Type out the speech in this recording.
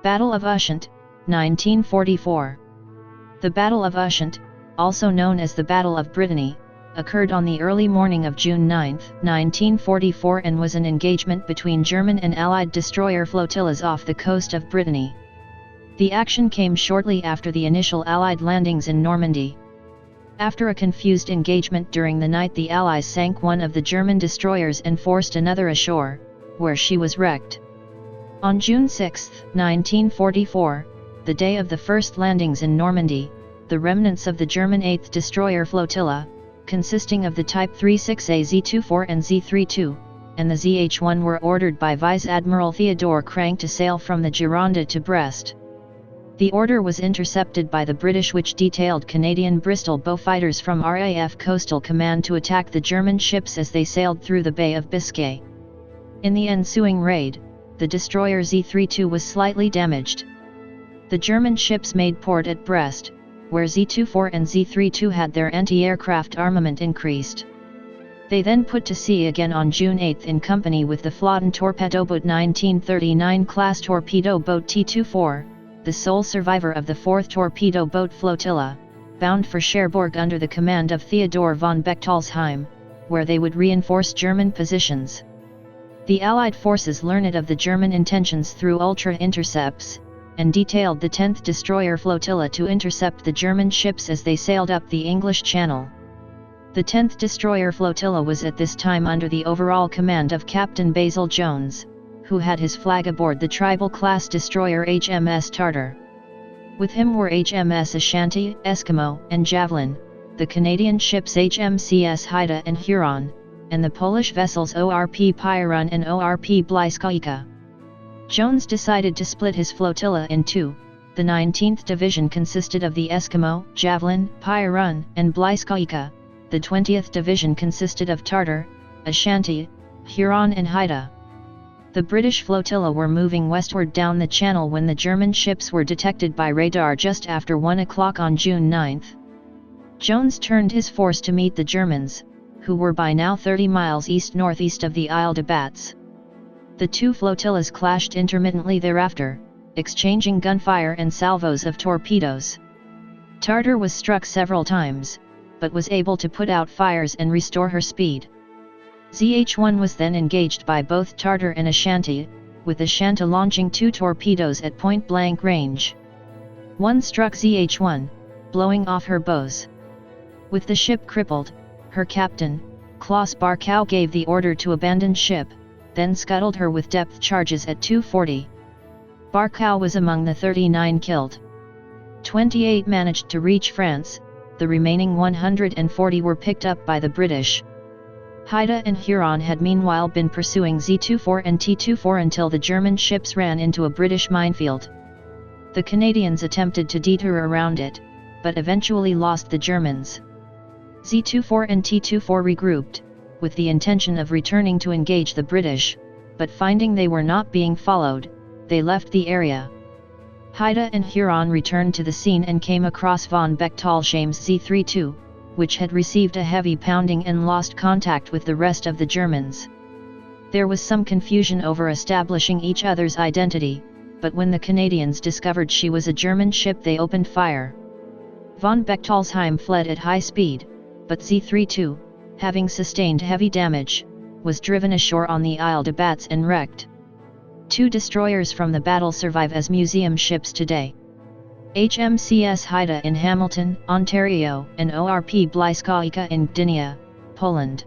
Battle of Ushant, 1944. The Battle of Ushant, also known as the Battle of Brittany, occurred on the early morning of June 9, 1944 and was an engagement between German and Allied destroyer flotillas off the coast of Brittany. The action came shortly after the initial Allied landings in Normandy. After a confused engagement during the night, the Allies sank one of the German destroyers and forced another ashore, where she was wrecked. On June 6, 1944, the day of the first landings in Normandy, the remnants of the German 8th Destroyer Flotilla, consisting of the Type 36A Z-24 and Z-32, and the ZH-1 were ordered by Vice Admiral Theodore Crank to sail from the Gironde to Brest. The order was intercepted by the British, which detailed Canadian Bristol Beaufighters from RAF Coastal Command to attack the German ships as they sailed through the Bay of Biscay. In the ensuing raid, the destroyer Z-32 was slightly damaged. The German ships made port at Brest, where Z-24 and Z-32 had their anti-aircraft armament increased. They then put to sea again on June 8 in company with the Flodden torpedo boat 1939 class torpedo boat T-24, the sole survivor of the 4th torpedo boat flotilla, bound for Cherbourg under the command of Theodor von Bechtolsheim, where they would reinforce German positions. The Allied forces learned of the German intentions through ultra-intercepts, and detailed the 10th Destroyer Flotilla to intercept the German ships as they sailed up the English Channel. The 10th Destroyer Flotilla was at this time under the overall command of Captain Basil Jones, who had his flag aboard the Tribal-class destroyer HMS Tartar. With him were HMS Ashanti, Eskimo, and Javelin, the Canadian ships HMCS Haida and Huron, and the Polish vessels ORP Pirun and ORP Blyskawica. Jones decided to split his flotilla in two. The 19th Division consisted of the Eskimo, Javelin, Pirun, and Blyskawica. The 20th Division consisted of Tartar, Ashanti, Huron and Haida. The British flotilla were moving westward down the channel when the German ships were detected by radar just after 1 o'clock on June 9. Jones turned his force to meet the Germans, who were by now 30 miles east-northeast of the Isle de Bats. The two flotillas clashed intermittently thereafter, exchanging gunfire and salvos of torpedoes. Tartar was struck several times, but was able to put out fires and restore her speed. ZH-1 was then engaged by both Tartar and Ashanti, with Ashanti launching 2 torpedoes at point-blank range. One struck ZH-1, blowing off her bows. With the ship crippled, her captain, Klaus Barkow, gave the order to abandon ship, then scuttled her with depth charges at 240. Barkow was among the 39 killed. 28 managed to reach France, the remaining 140 were picked up by the British. Haida and Huron had meanwhile been pursuing Z-24 and T-24 until the German ships ran into a British minefield. The Canadians attempted to detour around it, but eventually lost the Germans. Z-24 and T-24 regrouped, with the intention of returning to engage the British, but finding they were not being followed, they left the area. Haida and Huron returned to the scene and came across von Bechtolsheim's Z-32, which had received a heavy pounding and lost contact with the rest of the Germans. There was some confusion over establishing each other's identity, but when the Canadians discovered she was a German ship, they opened fire. Von Bechtolsheim fled at high speed, but Z-32, having sustained heavy damage, was driven ashore on the Isle de Bats and wrecked. 2 destroyers from the battle survive as museum ships today. HMCS Haida in Hamilton, Ontario, and ORP Blyskawica in Gdynia, Poland.